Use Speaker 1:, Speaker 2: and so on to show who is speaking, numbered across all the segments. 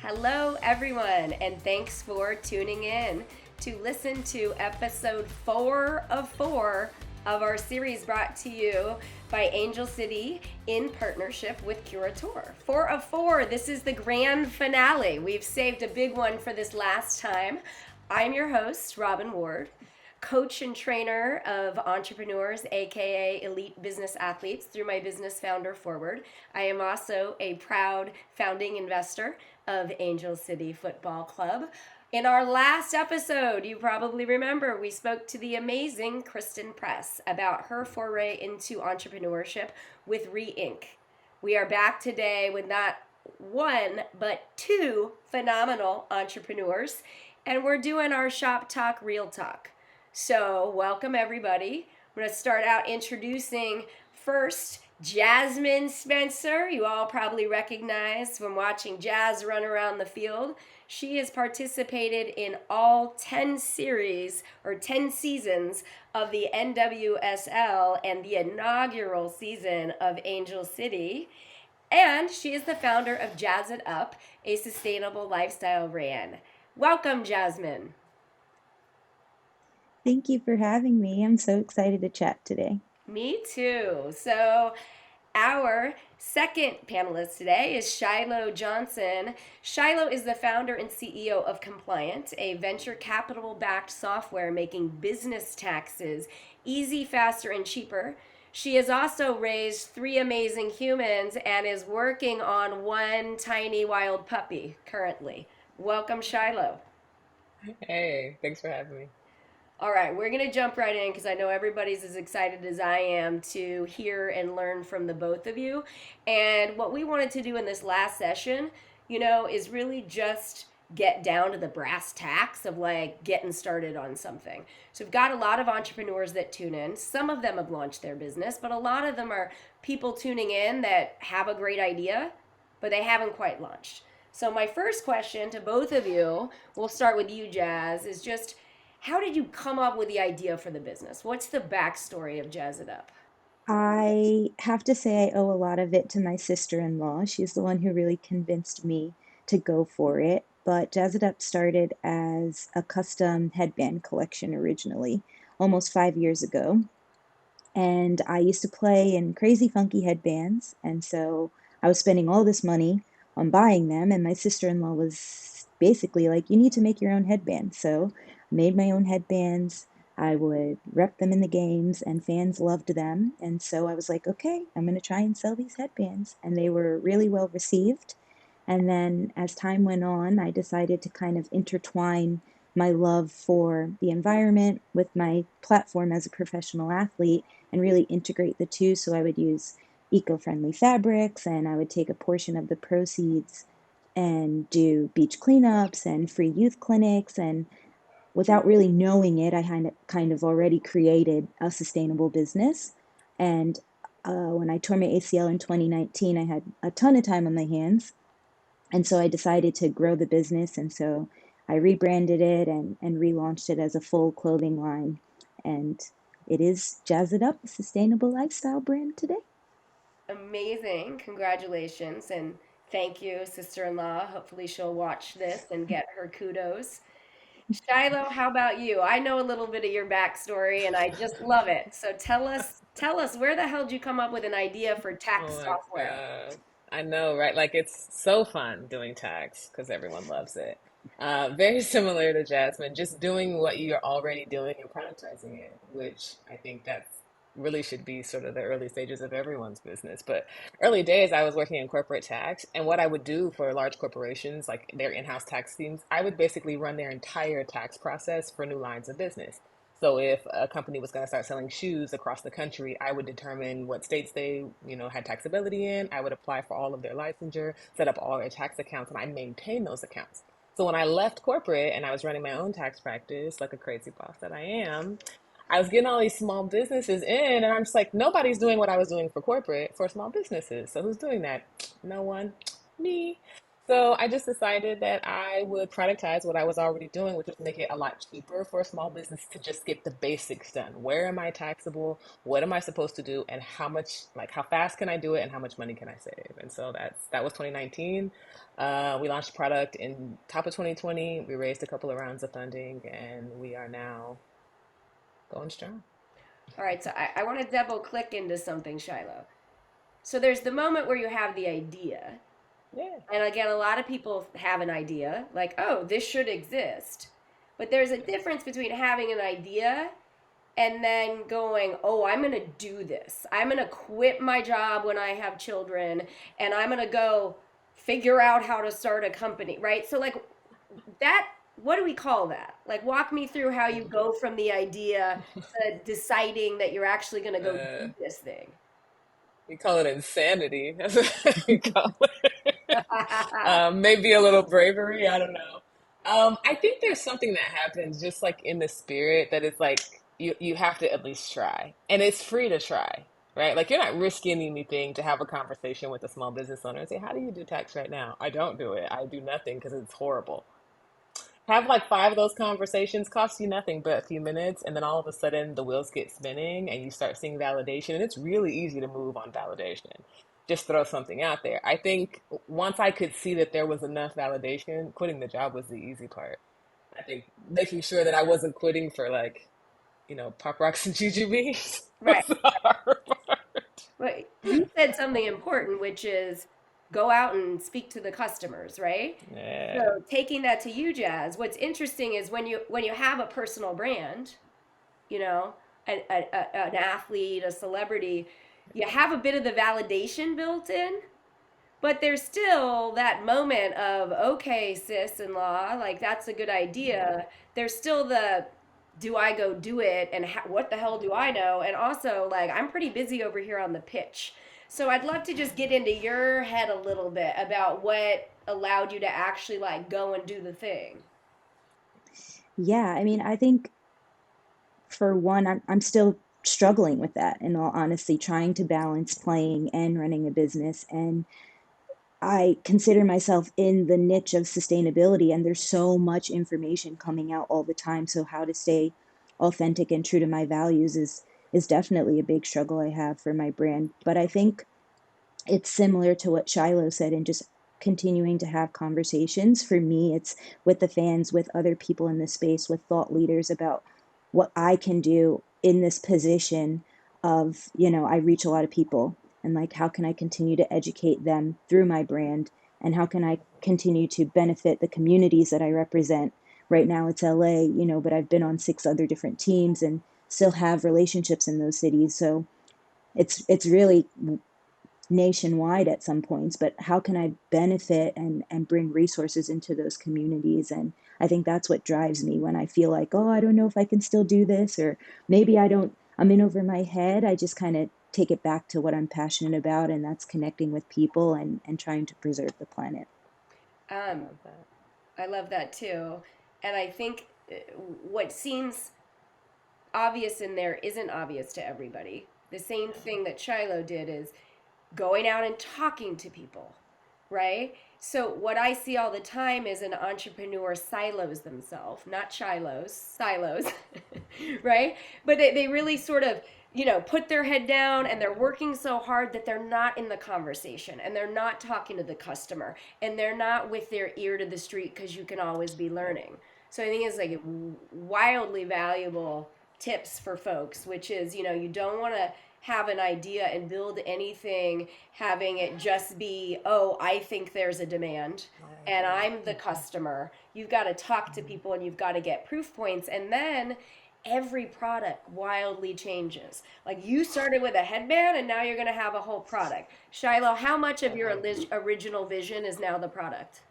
Speaker 1: Hello, everyone, and thanks for tuning in to listen to episode 4 of our series brought to you by Angel City in partnership with Curateur. 4, this is the grand finale. We've saved a big one for this last time. I'm your host, Robyn Ward, coach and trainer of entrepreneurs, aka elite business athletes, through my business FounderForward. I am also a proud founding investor of Angel City Football Club. In our last episode, you probably remember, we spoke to the amazing Kristen Press about her foray into entrepreneurship with Re-Inc. We are back today with not one, but two phenomenal entrepreneurs, and we're doing our Shop Talk Real Talk. So welcome everybody. I'm going to start out introducing first Jasmyne Spencer. You all probably recognize from watching Jazz run around the field. She has participated in all 10 series or 10 seasons of the NWSL and the inaugural season of Angel City. And she is the founder of Jazz It Up, a sustainable lifestyle brand. Welcome, Jasmyne.
Speaker 2: Thank you for having me. I'm so excited to chat today.
Speaker 1: Me too. So, our second panelist today is Shiloh Johnson. Shiloh is the founder and CEO of Complyant, a venture capital backed software making business taxes easy, faster, and cheaper. She has also raised 3 amazing humans and is working on 1 tiny wild puppy currently. Welcome, Shiloh.
Speaker 3: Hey, thanks for having me.
Speaker 1: All right, we're going to jump right in because I know everybody's as excited as I am to hear and learn from the both of you. And what we wanted to do in this last session, is really just get down to the brass tacks of like getting started on something. So we've got a lot of entrepreneurs that tune in. Some of them have launched their business, but a lot of them are people tuning in that have a great idea, but they haven't quite launched. So my first question to both of you, we'll start with you, Jazz, is just how did you come up with the idea for the business? What's the backstory of Jazz It Up?
Speaker 2: I have to say I owe a lot of it to my sister-in-law. She's the one who really convinced me to go for it. But Jazz It Up started as a custom headband collection originally, almost 5 years ago. And I used to play in crazy funky headbands. And so I was spending all this money on buying them. And my sister-in-law was basically like, you need to make your own headbands. So I made my own headbands. I would rep them in the games, and fans loved them. And so I was like, okay, I'm going to try and sell these headbands. And they were really well received. And then as time went on, I decided to kind of intertwine my love for the environment with my platform as a professional athlete and really integrate the two. So I would use eco-friendly fabrics, and I would take a portion of the proceeds and do beach cleanups and free youth clinics. And without really knowing it, I kind of already created a sustainable business. And when I tore my ACL in 2019, I had a ton of time on my hands. And so I decided to grow the business. And so I rebranded it and relaunched it as a full clothing line. And it is Jazz It Up, a sustainable lifestyle brand today.
Speaker 1: Amazing. Congratulations. And thank you, sister in law. Hopefully, she'll watch this and get her kudos. Shiloh, how about you? I know a little bit of your backstory and I just love it. So tell us where the hell did you come up with an idea for
Speaker 3: Oh
Speaker 1: tax
Speaker 3: my
Speaker 1: software?
Speaker 3: God. I know, right? Like it's so fun doing tax because everyone loves it. Very similar to Jasmine, just doing what you're already doing and prioritizing it, which I think that's really should be sort of the early stages of everyone's business. But early days, I was working in corporate tax, and what I would do for large corporations, like their in-house tax teams, I would basically run their entire tax process for new lines of business. So if a company was going to start selling shoes across the country, I would determine what states they, had taxability in. I would apply for all of their licensure, set up all their tax accounts, and I maintain those accounts. So when I left corporate and I was running my own tax practice, like a crazy boss that I am, I was getting all these small businesses in, and I'm just like, nobody's doing what I was doing for corporate for small businesses. So who's doing that? No one. Me. So I just decided that I would productize what I was already doing, which was make it a lot cheaper for a small business to just get the basics done. Where am I taxable? What am I supposed to do? And how much, like how fast can I do it? And how much money can I save? And so that was 2019. We launched the product in top of 2020. We raised a couple of rounds of funding, and we are now going strong.
Speaker 1: All right, so I want to double click into something, Shiloh. So there's the moment where you have the idea.
Speaker 3: Yeah.
Speaker 1: And again, a lot of people have an idea, like, oh, this should exist. But there's a difference between having an idea and then going, oh, I'm going to do this. I'm going to quit my job when I have children and I'm going to go figure out how to start a company, right? So, like, that, what do we call that? Like, walk me through how you go from the idea to deciding that you're actually going to go
Speaker 3: Uh,
Speaker 1: do this thing.
Speaker 3: we call it insanity. That's what we call it. Maybe a little bravery. I don't know. I think there's something that happens just like in the spirit that it's like you have to at least try, and it's free to try, right? Like you're not risking anything to have a conversation with a small business owner and say, "How do you do tax right now?" I don't do it. I do nothing because it's horrible. Have like five of those conversations, cost you nothing but a few minutes, and then all of a sudden the wheels get spinning and you start seeing validation, and it's really easy to move on validation. Just throw something out there. I think once I could see that there was enough validation, quitting the job was the easy part. I think making sure that I wasn't quitting for like, pop rocks and jujubes
Speaker 1: Right.
Speaker 3: was the hard part.
Speaker 1: But you said something important, which is go out and speak to the customers, right?
Speaker 3: Yeah.
Speaker 1: So taking that to you, Jazz, what's interesting is when you have a personal brand, you know, an athlete, a celebrity, you have a bit of the validation built in, but there's still that moment of, okay, sis-in-law, like that's a good idea. There's still the, do I go do it? And what the hell do I know? And also, like, I'm pretty busy over here on the pitch. So I'd love to just get into your head a little bit about what allowed you to actually like go and do the thing.
Speaker 2: Yeah, I mean, I think for one, I'm still struggling with that, in all honesty, trying to balance playing and running a business. And I consider myself in the niche of sustainability, and there's so much information coming out all the time. So how to stay authentic and true to my values is definitely a big struggle I have for my brand. But I think it's similar to what Shiloh said, and just continuing to have conversations. For me, it's with the fans, with other people in the space, with thought leaders about what I can do in this position of, I reach a lot of people, and like, how can I continue to educate them through my brand? And how can I continue to benefit the communities that I represent? Right now it's LA, but I've been on six other different teams and still have relationships in those cities. So it's really nationwide at some points, but how can I benefit and bring resources into those communities? And I think that's what drives me when I feel like, oh, I don't know if I can still do this, or maybe I'm in over my head. I just kind of take it back to what I'm passionate about, and that's connecting with people and trying to preserve the planet.
Speaker 3: I
Speaker 1: Um,
Speaker 3: love that.
Speaker 1: I love that too. And I think what seems obvious in there isn't obvious to everybody. The same thing that Shiloh did is going out and talking to people, right? So what I see all the time is an entrepreneur silos themselves, not Shilohs, silos, right? But they really sort of, put their head down and they're working so hard that they're not in the conversation and they're not talking to the customer and they're not with their ear to the street because you can always be learning. So I think it's like wildly valuable tips for folks, which is, you don't want to have an idea and build anything having it just be, oh, I think there's a demand
Speaker 3: I
Speaker 1: and
Speaker 3: agree.
Speaker 1: I'm the customer. You've got to talk to people and you've got to get proof points. And then every product wildly changes. Like you started with a headband and now you're going to have a whole product. Shiloh, how much of your original vision is now the product?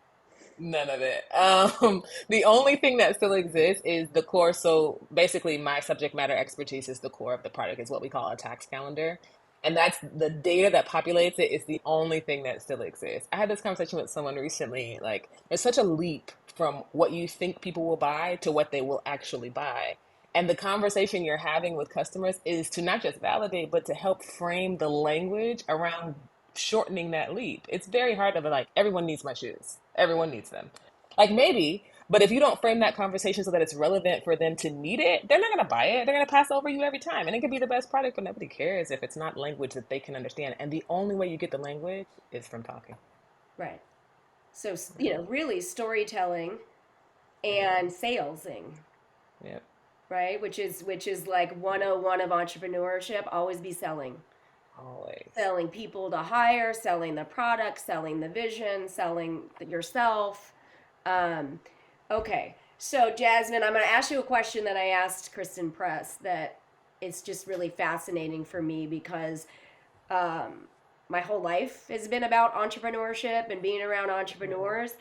Speaker 3: None of it. The only thing that still exists is the core. So basically, my subject matter expertise is the core of the product, is what we call a tax calendar. And that's the data that populates it is the only thing that still exists. I had this conversation with someone recently. Like, there's such a leap from what you think people will buy to what they will actually buy. And the conversation you're having with customers is to not just validate, but to help frame the language around shortening that leap. It's very hard to be like, everyone needs my shoes. Everyone needs them. Like maybe, but if you don't frame that conversation so that it's relevant for them to need it, they're not going to buy it. They're going to pass over you every time. And it could be the best product, but nobody cares if it's not language that they can understand. And the only way you get the language is from talking.
Speaker 1: Right. So, really storytelling and salesing,
Speaker 3: Yep.
Speaker 1: right? Which is like 101 of entrepreneurship, always be selling.
Speaker 3: Always.
Speaker 1: Selling people to hire, selling the product, selling the vision, selling yourself. Um, okay, so Jasmine, I'm going to ask you a question that I asked Kristen Press that it's just really fascinating for me because um, my whole life has been about entrepreneurship and being around entrepreneurs.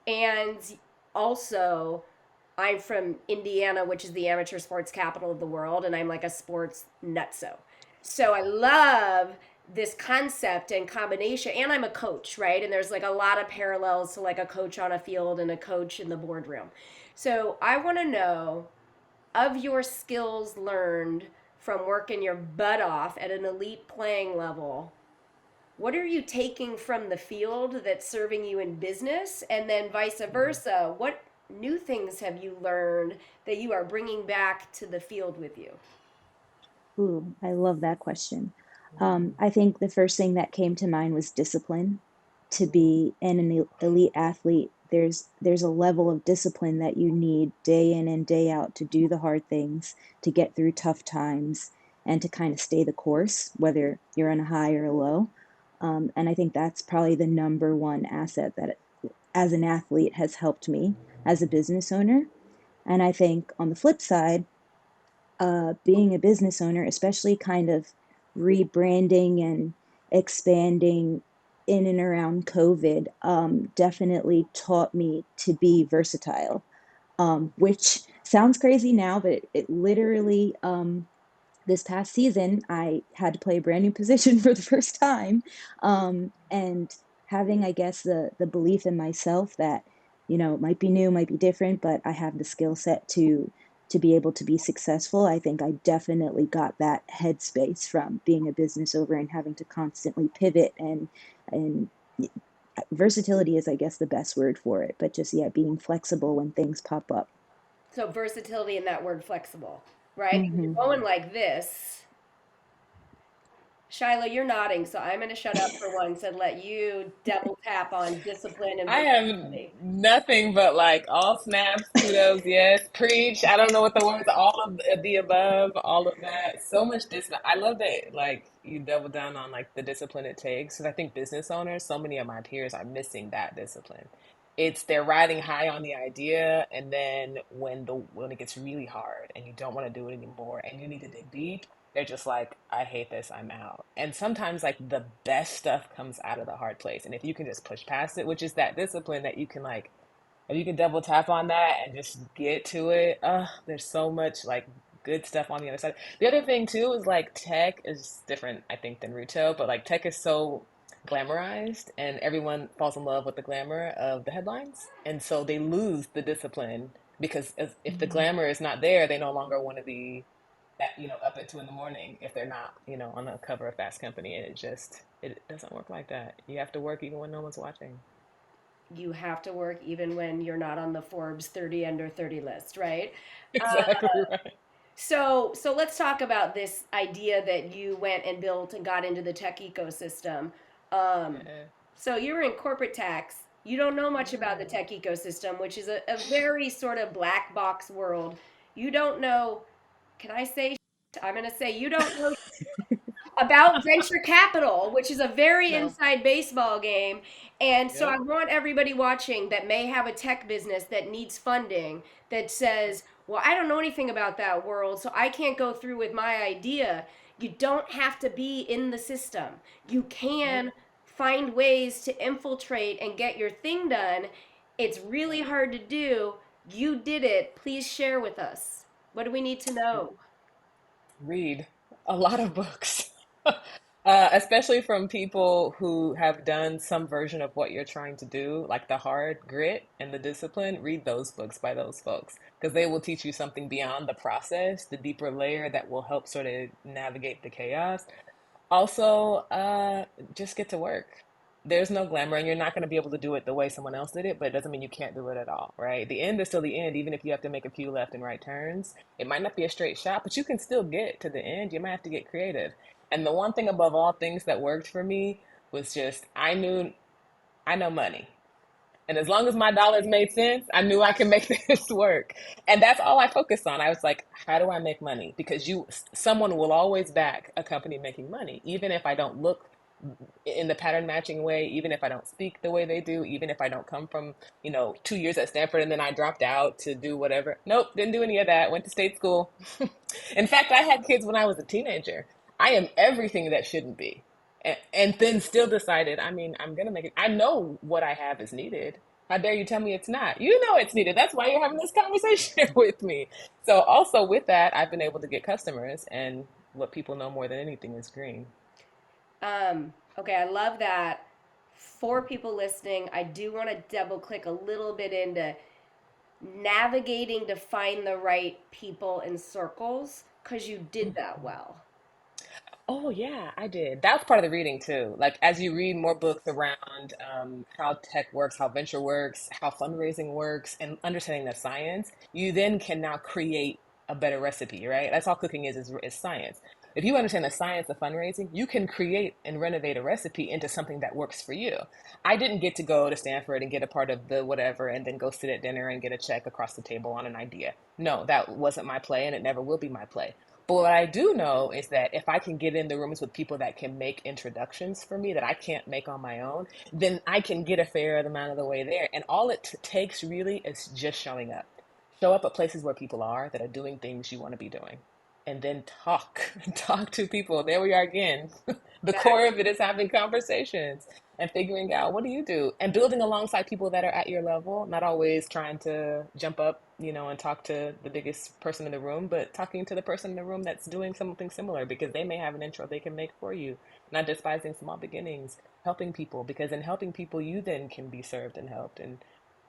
Speaker 1: And also, I'm from Indiana, which is the amateur sports capital of the world, and I'm like a sports nutso. So I love this concept and combination. And I'm a coach, right? And there's like a lot of parallels to like a coach on a field and a coach in the boardroom. So I want to know of your skills learned from working your butt off at an elite playing level, what are you taking from the field that's serving you in business? And then vice versa, what new things have you learned that you are bringing back to the field with you?
Speaker 2: Ooh, I love that question. I think the first thing that came to mind was discipline. To be an elite athlete, there's a level of discipline that you need day in and day out to do the hard things, to get through tough times, and to kind of stay the course, whether you're on a high or a low. And I think that's probably the number one asset that, as an athlete, has helped me as a business owner. And I think on the flip side, being a business owner, especially kind of rebranding and expanding in and around COVID, definitely taught me to be versatile, which sounds crazy now, but it literally, this past season, I had to play a brand new position for the first time. And having, I guess, the belief in myself that, it might be new, might be different, but I have the skill set to be able to be successful. I think I definitely got that headspace from being a business owner and having to constantly pivot and versatility is, I guess, the best word for it. But just, yeah, being flexible when things pop up.
Speaker 1: So versatility in that word flexible, right? Because
Speaker 2: Hmm.
Speaker 1: you're going like this. Shiloh, you're nodding, so I'm going to shut up for once and let you double tap on discipline and
Speaker 3: I have
Speaker 1: versatility.
Speaker 3: nothing but like all snaps, kudos, yes, preach. I don't know what the words, all of the above, all of that. So much discipline. I love that like you double down on like the discipline it takes. Because I think business owners, so many of my peers are missing that discipline. It's they're riding high on the idea, and then when it gets really hard and you don't want to do it anymore and you need to dig deep, they're just like, I hate this, I'm out. And sometimes like the best stuff comes out of the hard place. And if you can just push past it, which is that discipline that you can like, if you can double tap on that and just get to it, there's so much like good stuff on the other side. The other thing too is like tech is different, I think, than retail, but like tech is so glamorized and everyone falls in love with the glamour of the headlines. And so they lose the discipline because if the
Speaker 2: Mhm.
Speaker 3: glamour is not there, they no longer want to be up at 2 in the morning if they're not, on the cover of Fast Company. And it doesn't work like that. You have to work even when no one's watching.
Speaker 1: You have to work even when you're not on the Forbes 30 under 30 list, right? Uh,
Speaker 3: Exactly right.
Speaker 1: so let's talk about this idea that you went and built and got into the tech ecosystem. Um,
Speaker 3: Yeah.
Speaker 1: so you're in corporate tax. You don't know much about the
Speaker 3: Yeah.
Speaker 1: tech ecosystem, which is a very sort of black box world. You don't know, can I say, I'm going to say you don't know about venture capital, which is a very
Speaker 3: No.
Speaker 1: inside baseball game. And so I
Speaker 3: Yep.
Speaker 1: want everybody watching that may have a tech business that needs funding that says, well, I don't know anything about that world, so I can't go through with my idea. You don't have to be in the system. You
Speaker 3: Nope.
Speaker 1: can find ways to infiltrate and get your thing done. It's really
Speaker 3: Yep.
Speaker 1: hard to do. You did it. Please share with us. What do we need to know?
Speaker 3: Read a lot of books. Especially from people who have done some version of what you're trying to do, like the hard grit and the discipline. Read those books by those folks because they will teach you something beyond the process, the deeper layer that will help sort of navigate the chaos. Also, just get to work. There's no glamour, and you're not going to be able to do it the way someone else did it, but it doesn't mean you can't do it at all, right? The end is still the end, even if you have to make a few left and right turns. It might not be a straight shot, but you can still get to the end. You might have to get creative. And the one thing above all things that worked for me was just I know money. And as long as my dollars made sense, I knew I could make this work. And that's all I focused on. I was like, how do I make money? Because someone will always back a company making money, even if I don't look in the pattern matching way, even if I don't speak the way they do, even if I don't come from, 2 years at Stanford and then I dropped out to do whatever. Nope, didn't do any of that. Went to state school. In fact, I had kids when I was a teenager. I am everything that shouldn't be. And then still decided, I'm going to make it. I know what I have is needed. How dare you tell me it's not? You know it's needed. That's why you're having this conversation with me. So, also with that, I've been able to get customers. And what people know more than anything is green.
Speaker 1: Okay, I love that. For people listening, I do want to double click a little bit into navigating to find the right people and circles because you did that well.
Speaker 3: Oh yeah, I did. That's part of the reading too. Like as you read more books around how tech works, how venture works, how fundraising works, and understanding the science, you then can now create a better recipe, right? That's all cooking is science. If you understand the science of fundraising, you can create and renovate a recipe into something that works for you. I didn't get to go to Stanford and get a part of the whatever and then go sit at dinner and get a check across the table on an idea. No, that wasn't my play and it never will be my play. But what I do know is that if I can get in the rooms with people that can make introductions for me that I can't make on my own, then I can get a fair amount of the way there. And all it takes really is just showing up. Show up at places where people are that are doing things you want to be doing. And then talk, talk to people. There we are again. The core of it is having conversations and figuring out what do you do and building alongside people that are at your level, not always trying to jump up, and talk to the biggest person in the room, but talking to the person in the room that's doing something similar because they may have an intro they can make for you. Not despising small beginnings, helping people because in helping people, you then can be served and helped. And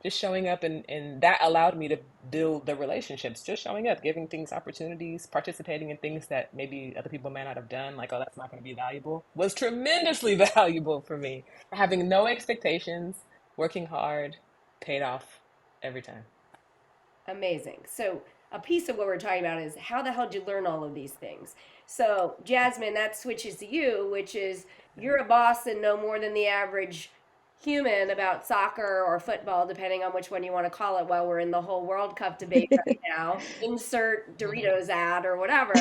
Speaker 3: just showing up and that allowed me to build the relationships, just showing up, giving things opportunities, participating in things that maybe other people may not have done, like, oh, that's not going to be valuable, was tremendously valuable for me. Having no expectations, working hard, paid off every time.
Speaker 1: Amazing. So, a piece of what we're talking about is how the hell did you learn all of these things? So, Jasmine, that switches to you, which is you're a boss and know more than the average human about soccer or football, depending on which one you want to call it, while we're in the whole World Cup debate right now. Insert Doritos ad or whatever.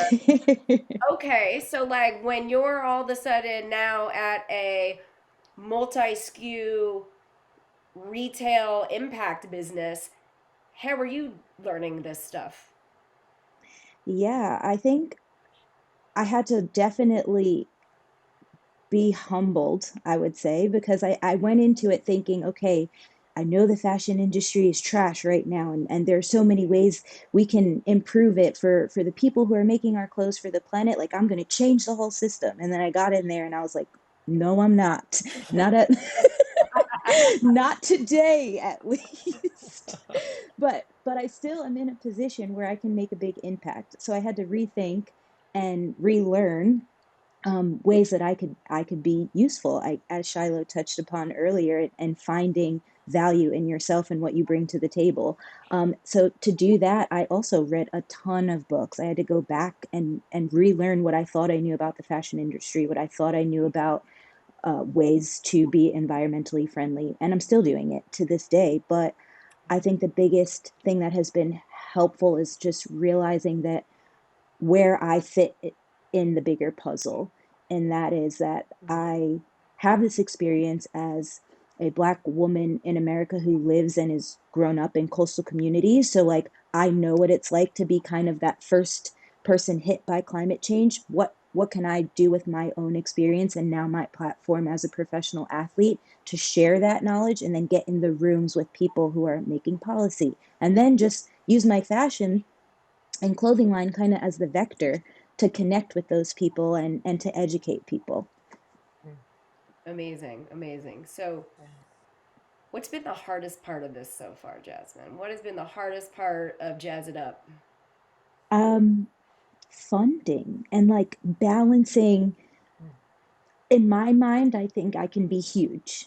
Speaker 1: Okay, so like when you're all of a sudden now at a multi SKU retail impact business, how are you learning this stuff?
Speaker 2: Yeah, I think I had to definitely be humbled, I would say, because I went into it thinking, okay, I know the fashion industry is trash right now, and there are so many ways we can improve it for the people who are making our clothes for the planet. Like, I'm going to change the whole system. And then I got in there and I was like, no, I'm not. Not at not today, at least. But I still am in a position where I can make a big impact. So I had to rethink and relearn ways that I could be useful. As Shiloh touched upon earlier, and finding value in yourself and what you bring to the table. So to do that, I also read a ton of books. I had to go back and relearn what I thought I knew about the fashion industry, what I thought I knew about ways to be environmentally friendly, and I'm still doing it to this day. But I think the biggest thing that has been helpful is just realizing that where I fit in the bigger puzzle. And that is that I have this experience as a Black woman in America who lives and is grown up in coastal communities. So, like, I know what it's like to be kind of that first person hit by climate change. What can I do with my own experience and now my platform as a professional athlete to share that knowledge and then get in the rooms with people who are making policy, and then just use my fashion and clothing line kind of as the vector to connect with those people and to educate people.
Speaker 1: Amazing, amazing. So, what's been the hardest part of this so far, Jasmine? What has been the hardest part of Jazz It Up?
Speaker 2: Um, Funding and like balancing. In my mind, I think I can be huge,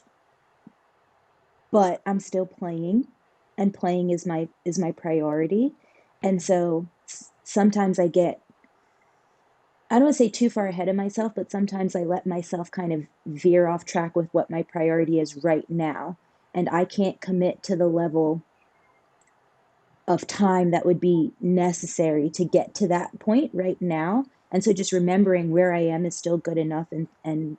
Speaker 2: but I'm still playing, and playing is my priority. And so sometimes I don't want to say too far ahead of myself, but sometimes I let myself kind of veer off track with what my priority is right now. And I can't commit to the level of time that would be necessary to get to that point right now. And so just remembering where I am is still good enough, and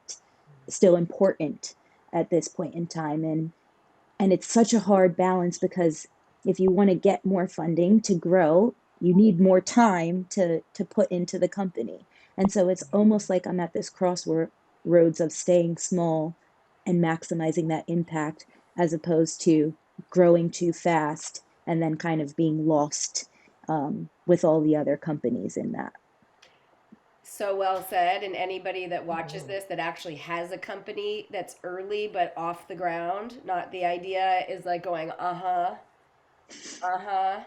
Speaker 2: still important at this point in time. And it's such a hard balance, because if you want to get more funding to grow, you need more time to put into the company. And so it's almost like I'm at this crossroads of staying small and maximizing that impact, as opposed to growing too fast and then kind of being lost, with all the other companies in that.
Speaker 1: So well said. And anybody that watches
Speaker 3: Mhm.
Speaker 1: this that actually has a company that's early but off the ground, not the idea, is like going, uh huh,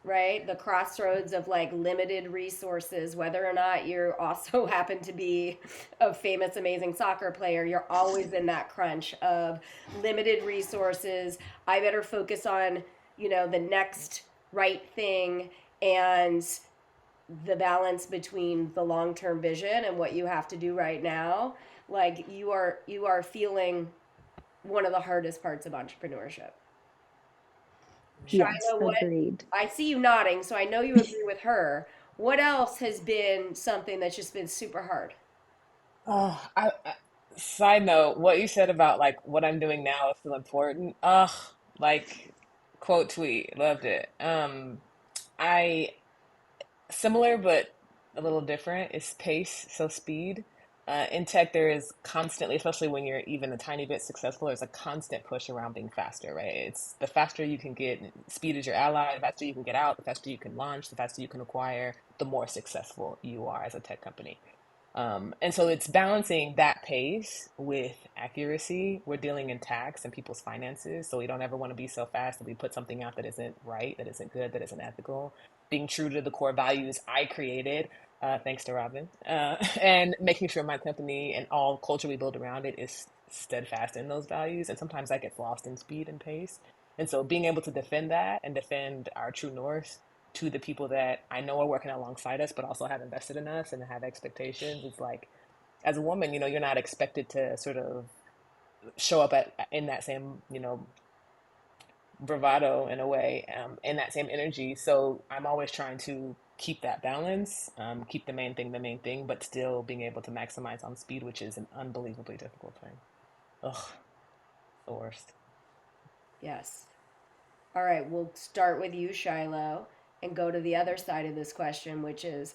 Speaker 1: right? The crossroads of like limited resources, whether or not you also happen to be a famous, amazing soccer player, you're always in that crunch of limited resources. I better focus on, the next right thing, and the balance between the long-term vision and what you have to do right now. Like you are feeling one of the hardest parts of entrepreneurship.
Speaker 2: Yes,
Speaker 1: Shiloh, what,
Speaker 2: agreed.
Speaker 1: I see you nodding, so I know you agree with her. What else has been something that's just been super hard?
Speaker 3: Oh, side note, what you said about like what I'm doing now is still important. Ugh, like quote tweet, loved it. I similar but a little different is pace, so speed. In tech, there is constantly, especially when you're even a tiny bit successful, there's a constant push around being faster, right? It's the faster you can get, speed is your ally, the faster you can get out, the faster you can launch, the faster you can acquire, the more successful you are as a tech company. And so it's balancing that pace with accuracy. We're dealing in tax and people's finances, so we don't ever want to be so fast that we put something out that isn't right, that isn't good, that isn't ethical. Being true to the core values I created, thanks to Robyn, and making sure my company and all culture we build around it is steadfast in those values. And sometimes that gets lost in speed and pace. And so being able to defend that and defend our true north to the people that I know are working alongside us, but also have invested in us and have expectations. It's like, as a woman, you're not expected to sort of show up in that same, bravado in a way, in that same energy. So I'm always trying to keep that balance, keep the main thing, but still being able to maximize on speed, which is an unbelievably difficult thing. Ugh, the worst.
Speaker 1: Yes. All right, we'll start with you, Shiloh, and go to the other side of this question, which is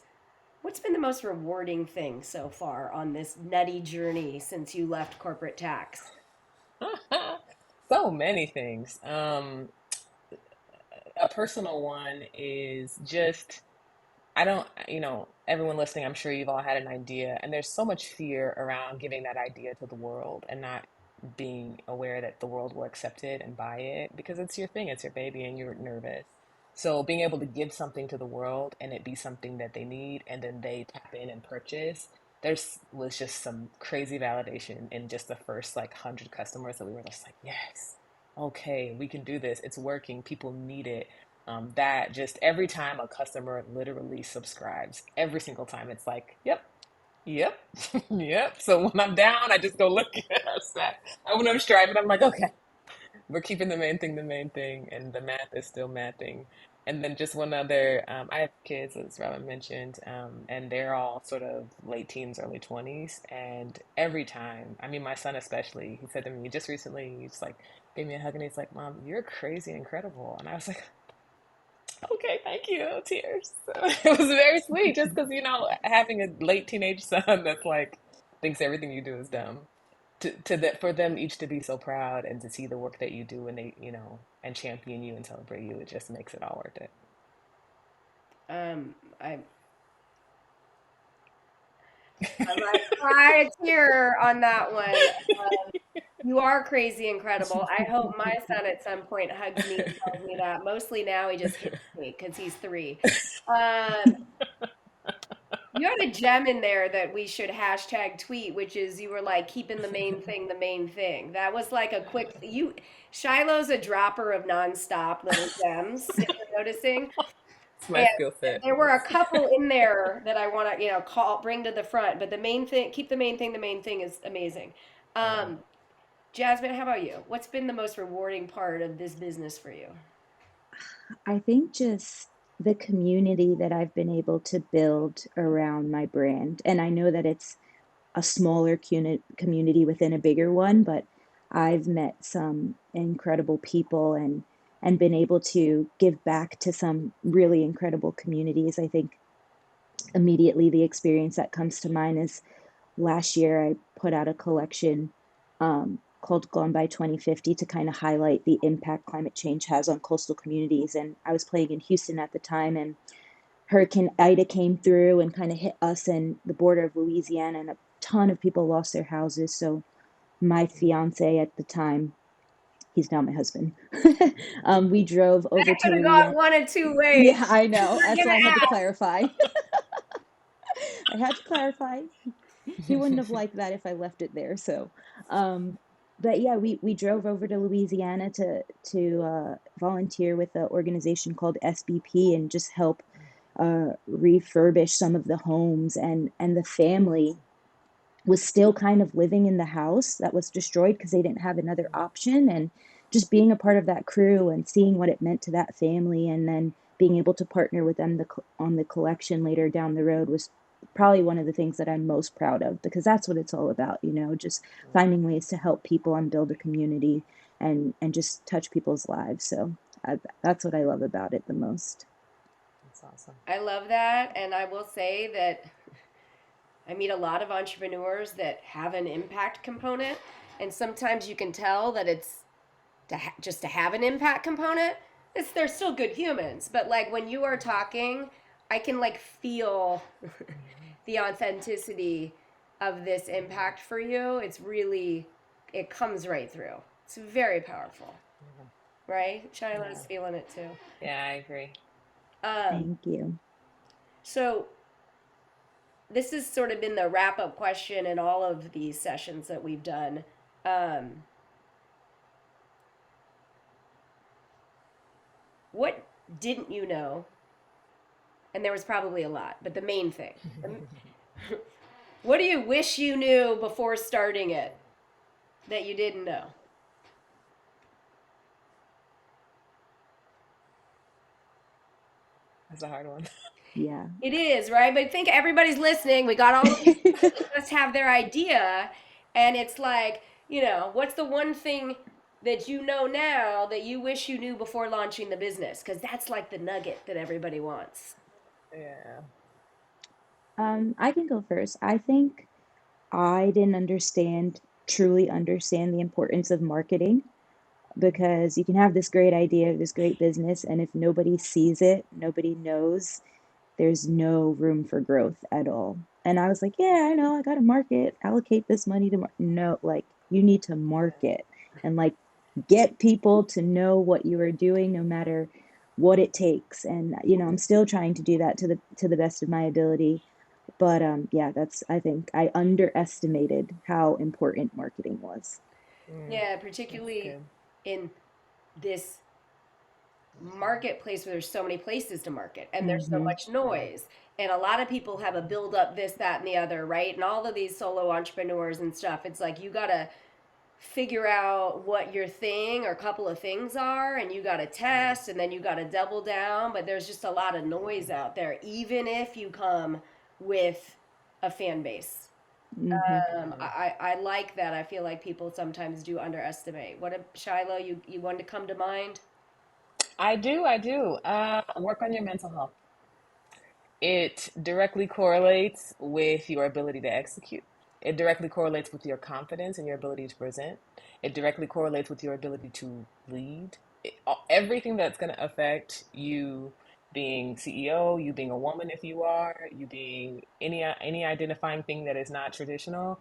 Speaker 1: what's been the most rewarding thing so far on this nutty journey since you left corporate tax?
Speaker 3: So many things. A personal one is just I don't, everyone listening, I'm sure you've all had an idea, and there's so much fear around giving that idea to the world and not being aware that the world will accept it and buy it because it's your thing, it's your baby, and you're nervous. So being able to give something to the world and it be something that they need and then they tap in and purchase, there's was just some crazy validation in just the first like 100 customers that we were just like, yes, okay, we can do this. It's working. People need it. That just every time a customer literally subscribes, every single time it's like, yep, yep, yep. So when I'm down, I just go look at us that. And when I'm striving, I'm like, okay, we're keeping the main thing, and the math is still mathing. And then just one other, I have kids, as Robyn mentioned, and they're all sort of late teens, early 20s. And every time, I mean, my son especially, he said to me just recently, he's like, gave me a hug, and he's like, Mom, you're crazy incredible. And I was like, okay, thank you. Tears. So it was very sweet just because, having a late teenage son that's like, thinks everything you do is dumb. To that for them each to be so proud and to see the work that you do and they, and champion you and celebrate you, it just makes it all worth it.
Speaker 1: I might cry a tear on that one. You are crazy incredible. I hope my son at some point hugs me and tells me that. Mostly now he just hits me because he's 3. Um, You had a gem in there that we should hashtag tweet, which is you were like keeping the main thing the main thing. That was like a quick you Shiloh's a dropper of nonstop little gems, if you're noticing.
Speaker 3: It's my
Speaker 1: And
Speaker 3: skill set.
Speaker 1: there were a
Speaker 3: Yes.
Speaker 1: couple in there that I want to, call bring to the front, but the main thing, keep the main thing is amazing.
Speaker 3: Yeah.
Speaker 1: Um, Jasmine, how about you? What's been the most rewarding part of this business for you?
Speaker 2: I think just the community that I've been able to build around my brand. And I know that it's a smaller community within a bigger one, but I've met some incredible people and been able to give back to some really incredible communities. I think immediately the experience that comes to mind is last year I put out a collection called Gone by 2050 to kind of highlight the impact climate change has on coastal communities. And I was playing in Houston at the time, and Hurricane Ida came through and kind of hit us and the border of Louisiana, and a ton of people lost their houses. So my fiance at the time, he's now my husband, we drove
Speaker 1: That
Speaker 2: over to
Speaker 1: could have gone
Speaker 2: Louisiana.
Speaker 1: one of two ways.
Speaker 2: Yeah, I know.
Speaker 1: We're
Speaker 2: That's
Speaker 1: gonna
Speaker 2: why I had to
Speaker 1: ask.
Speaker 2: clarify. I had to clarify. He wouldn't have liked that if I left it there. So, um, but yeah, we drove over to Louisiana to volunteer with an organization called SBP and just help refurbish some of the homes, and the family was still kind of living in the house that was destroyed because they didn't have another option. And just being a part of that crew and seeing what it meant to that family, and then being able to partner with them on the collection later down the road was probably one of the things that I'm most proud of, because that's what it's all about, just finding ways to help people and build a community and just touch people's lives. So that's what I love about it the most.
Speaker 3: That's awesome.
Speaker 1: I love that, and I will say that I meet a lot of entrepreneurs that have an impact component, and sometimes you can tell that it's just to have an impact component. They're still good humans, but like when you are talking, I can like feel the authenticity of this impact for you. It's really, it comes right through. It's very powerful,
Speaker 3: Yeah.
Speaker 1: right?
Speaker 3: Yeah.
Speaker 1: Shiloh's feeling it too.
Speaker 3: Yeah, I agree.
Speaker 1: Um,
Speaker 2: Thank you.
Speaker 1: so this has sort of been the wrap up question in all of these sessions that we've done. Um, what didn't you know? And there was probably a lot, but the main thing. What do you wish you knew before starting it that you didn't know?
Speaker 3: That's a hard one.
Speaker 2: Yeah.
Speaker 1: It is, right? But I think everybody's listening. We got all of these that must have their idea. And it's like, what's the one thing that you know now that you wish you knew before launching the business? Because that's like the nugget that everybody wants.
Speaker 3: Yeah.
Speaker 2: I can go first. I think I didn't truly understand the importance of marketing, because you can have this great idea, this great business, and if nobody sees it, nobody knows, there's no room for growth at all. And I was like, yeah, I know, I got to market, allocate this money to no, like you need to market and like get people to know what you are doing no matter what it takes. And I'm still trying to do that to the best of my ability. But yeah, that's I think I underestimated how important marketing was.
Speaker 3: Mm,
Speaker 1: Yeah,
Speaker 3: that's
Speaker 1: particularly
Speaker 3: good.
Speaker 1: in this marketplace where there's so many places to market and there's so
Speaker 2: Mm-hmm.
Speaker 1: much noise. And a lot of people have a build up this, that, and the other, right? And all of these solo entrepreneurs and stuff, it's like you got to figure out what your thing or a couple of things are, and you got to test, and then you got to double down. But there's just a lot of noise out there, even if you come with a fan base.
Speaker 2: Mm-hmm.
Speaker 3: Yeah.
Speaker 1: I like that. I feel like people sometimes do underestimate. What, Shiloh, you wanted to come to mind?
Speaker 3: I do, I do. Work on your mental health. It directly correlates with your ability to execute. It directly correlates with your confidence and your ability to present. It directly correlates with your ability to lead. Everything that's going to affect you being CEO, you being a woman if you are, you being any identifying thing that is not traditional,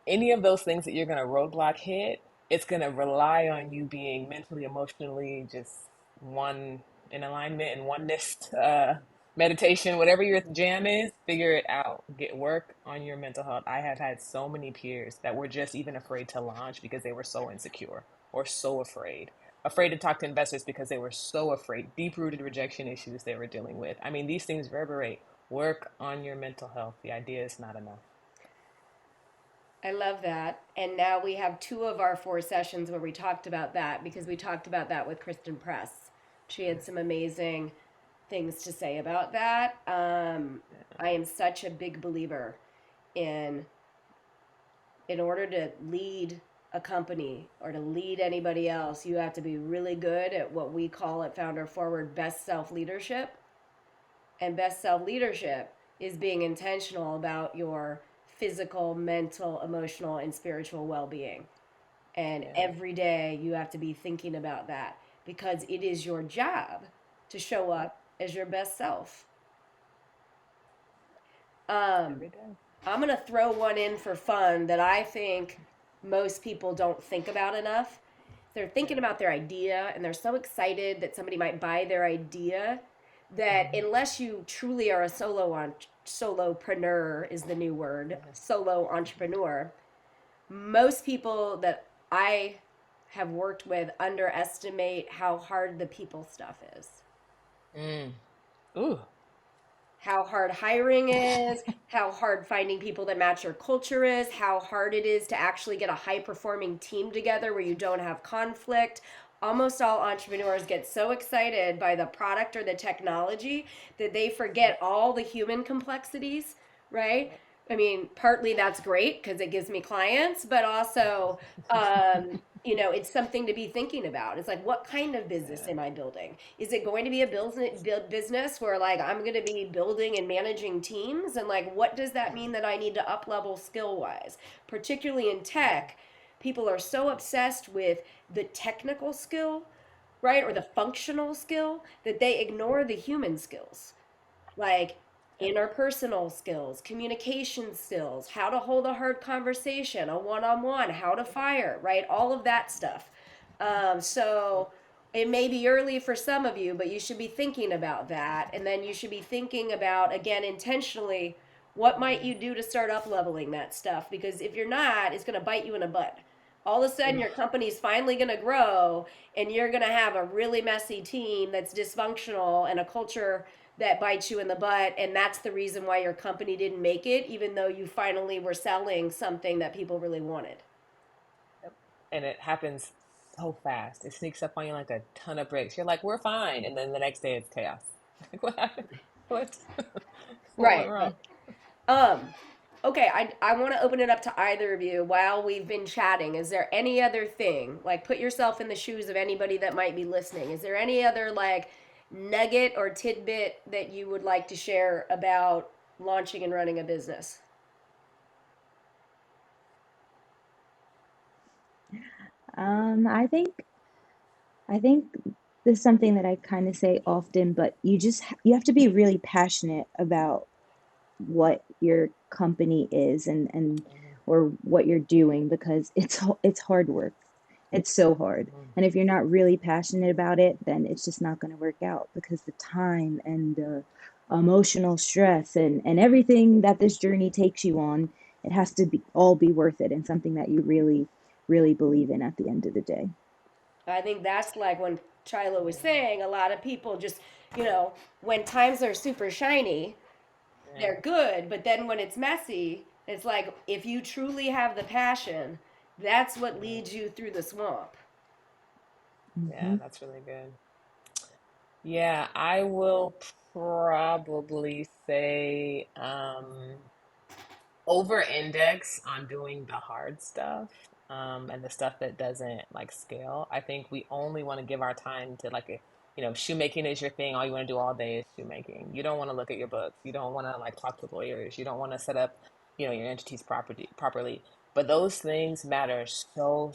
Speaker 3: any of those things that you're going to roadblock hit, it's going to rely on you being mentally, emotionally just one in alignment and oneness meditation, whatever your jam is, figure it out. Get work on your mental health. I have had so many peers that were just even afraid to launch because they were so insecure or so afraid. Afraid to talk to investors because they were so afraid. Deep rooted rejection issues they were dealing with. I mean, these things reverberate. Work on your mental health. The idea is not enough.
Speaker 1: I love that. And now we have two of our four sessions where we talked about that because we talked about that with Kristen Press. She had some amazing things to say about that. I am such a big believer in order to lead a company or to lead anybody else, you have to be really good at what we call at Founder Forward best self leadership. And best self leadership is being intentional about your physical, mental, emotional, and spiritual well being. And
Speaker 3: Yeah.
Speaker 1: every day you have to be thinking about that because it is your job to show
Speaker 3: Yep.
Speaker 1: up as your best self. Um,
Speaker 3: Every day.
Speaker 1: I'm going to throw one in for fun that I think most people don't think about enough. They're thinking
Speaker 3: Yeah.
Speaker 1: about their idea and they're so excited that somebody might buy their idea that
Speaker 3: Hmm.
Speaker 1: unless you truly are a solopreneur is the new word,
Speaker 3: Hmm.
Speaker 1: solo entrepreneur, most people that I have worked with underestimate how hard the people stuff is.
Speaker 3: Mm. Ooh.
Speaker 1: How hard hiring is, how hard finding people that match your culture is, how hard it is to actually get a high performing team together where you don't have conflict. Almost all entrepreneurs get so excited by the product or the technology that they forget
Speaker 3: Yep.
Speaker 1: all the human complexities, right?
Speaker 3: Yep.
Speaker 1: I mean, partly that's great because it gives me clients, but also it's something to be thinking about. It's like, what kind of business
Speaker 3: Yeah.
Speaker 1: am I building? Is it going to be a business where like I'm going to be building and managing teams? And like, what does that mean that I need to up level skill wise? Particularly in tech, people are so obsessed with the technical skill, right? Or
Speaker 3: Yep.
Speaker 1: the functional skill that they ignore the human skills like
Speaker 3: Yep.
Speaker 1: interpersonal skills, communication skills, how to hold a hard conversation, a one on one, how to fire, right? All of that stuff. So it may be early for some of you, but you should be thinking about that. And then you should be thinking about, again, intentionally, what might you do to start up leveling that stuff? Because if you're not, it's going to bite you in the butt. All of a sudden,
Speaker 3: Ooh.
Speaker 1: your company's finally going to grow, and you're going to have a really messy team that's dysfunctional and a culture that bites you in the butt, and that's the reason why your company didn't make it, even though you finally were selling something that people really wanted.
Speaker 3: Yep. And it happens so fast. It sneaks up on you like a ton of bricks. You're like, we're fine. And then the next day it's chaos. Like, what happened? What? What went
Speaker 1: Right.
Speaker 3: wrong?
Speaker 1: Um, okay, I want to open it up to either of you while we've been chatting. Is there any other thing, like put yourself in the shoes of anybody that might be listening? Is there any other like nugget or tidbit that you would like to share about launching and running a business?
Speaker 2: I think this is something that I kind of say often, but you have to be really passionate about what your company is and
Speaker 3: Hmm.
Speaker 2: or what you're doing because it's hard work. It's so hard.
Speaker 3: Hmm.
Speaker 2: And if you're not really passionate about it, then it's just not going to work out because the time and the emotional stress and everything that this journey takes you on, it has to be all be worth it and something that you really, really believe in at the end of the day.
Speaker 1: I think that's like when Shiloh was
Speaker 3: Yeah.
Speaker 1: saying, a lot of people just, when times are super shiny,
Speaker 3: Yeah.
Speaker 1: they're good, but then when it's messy, it's like if you truly have the passion, that's what
Speaker 3: Yeah.
Speaker 1: leads you through the swamp.
Speaker 3: Yeah,
Speaker 2: Hmm.
Speaker 3: that's really good. Yeah, I will probably say over index on doing the hard stuff and the stuff that doesn't like scale. I think we only want to give our time to like shoemaking is your thing. All you want to do all day is shoemaking. You don't want to look at your books. You don't want to like talk to lawyers. You don't want to set up your entities properly. But those things matter so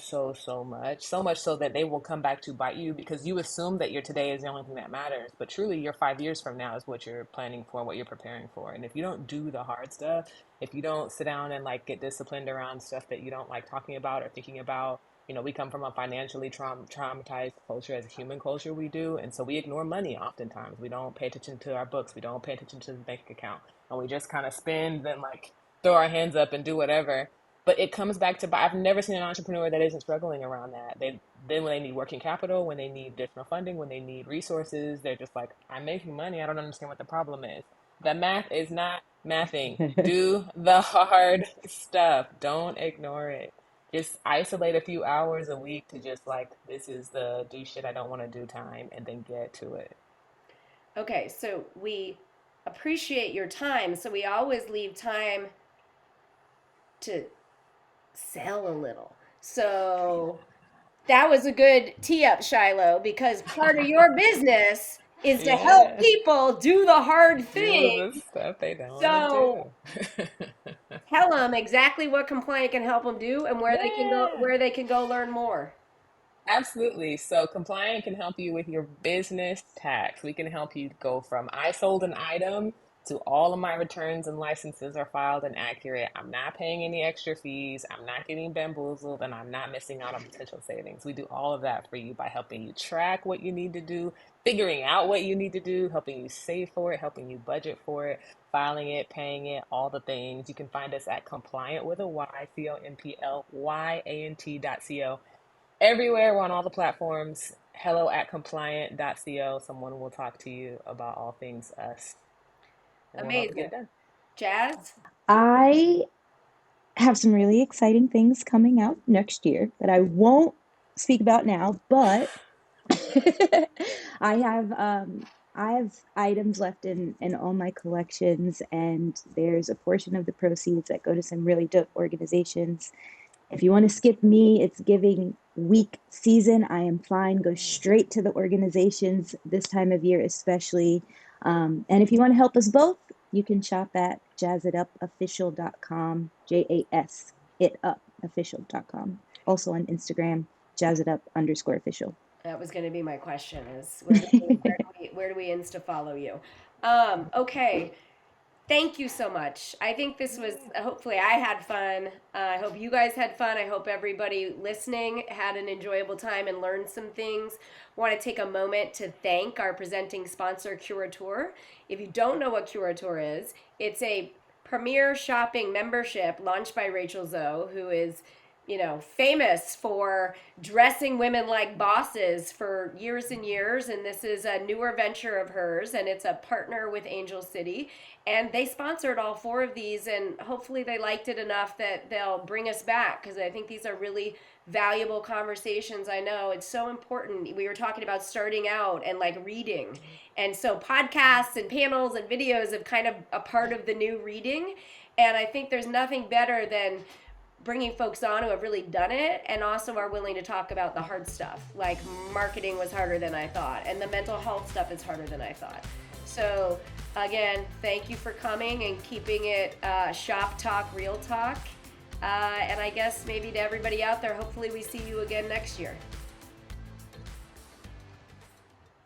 Speaker 3: much. So much so that they will come back to bite you because you assume that your today is the only thing that matters. But truly your 5 years from now is what you're planning for, what you're preparing for. And if you don't do the hard stuff, if you don't sit down and like get disciplined around stuff that you don't like talking about or thinking about, we come from a financially traumatized culture as a human culture, we do. And so we ignore money oftentimes. We don't pay attention to our books. We don't pay attention to the bank account. And we just kind of spend and like throw our hands up and do whatever. But it comes back to, I've never seen an entrepreneur that isn't struggling around that. Then when they need working capital, when they need additional funding, when they need resources, they're just like, I'm making money. I don't understand what the problem is. The math is not mathing. Do the hard stuff. Don't ignore it. Just isolate a few hours a week to just like, this is the do shit I don't want to do time, and then get to it.
Speaker 1: Okay, so we appreciate your time. So we always leave time to sell a little. So that was a good tee up, Shiloh, because part of your business is to help
Speaker 3: Yeah.
Speaker 1: people do the hard
Speaker 3: Do
Speaker 1: thing.
Speaker 3: the stuff they don't want
Speaker 1: So
Speaker 3: to do.
Speaker 1: tell them exactly what Complyant can help them do and
Speaker 3: Yeah.
Speaker 1: where they can go learn more.
Speaker 3: Absolutely. So Complyant can help you with your business tax. We can help you go from I sold an item to all of my returns and licenses are filed and accurate. I'm not paying any extra fees. I'm not getting bamboozled, and I'm not missing out on potential savings. We do all of that for you by helping you track what you need to do, figuring out what you need to do, helping you save for it, helping you budget for it, filing it, paying it, all the things. You can find us at Complyant with a Y, COMPLYANT.co. Everywhere, we're on all the platforms. Hello at Complyant.co. Someone will talk to you about all things us, and we'll help you get
Speaker 1: Amazing.
Speaker 3: it done.
Speaker 1: Jazz?
Speaker 2: I have some really exciting things coming out next year that I won't speak about now, but I have items left in all my collections, and there's a portion of the proceeds that go to some really dope organizations. If you want to skip me, it's giving week season. I am fine. Go straight to the organizations this time of year, especially. And if you want to help us both, you can shop at jazzitupofficial.com, JAS it up official.com. Also on Instagram, jazzitup_official.
Speaker 1: That was going to be my question is where do we insta follow you? Okay. Thank you so much. I think this was, hopefully, I had fun. I hope you guys had fun. I hope everybody listening had an enjoyable time and learned some things. Want to take a moment to thank our presenting sponsor, Curateur. If you don't know what Curateur is, it's a premier shopping membership launched by Rachel Zoe, who is famous for dressing women like bosses for years and years. And this is a newer venture of hers, and it's a partner with Angel City. And they sponsored all four of these, and hopefully they liked it enough that they'll bring us back, because I think these are really valuable conversations. I know it's so important. We were talking about starting out and like reading. And so podcasts and panels and videos have kind of a part of the new reading. And I think there's nothing better than bringing folks on who have really done it and also are willing to talk about the hard stuff, like marketing was harder than I thought, and the mental health stuff is harder than I thought. So again, thank you for coming and keeping it shop talk, real talk. And I guess maybe to everybody out there, hopefully we see you again next year.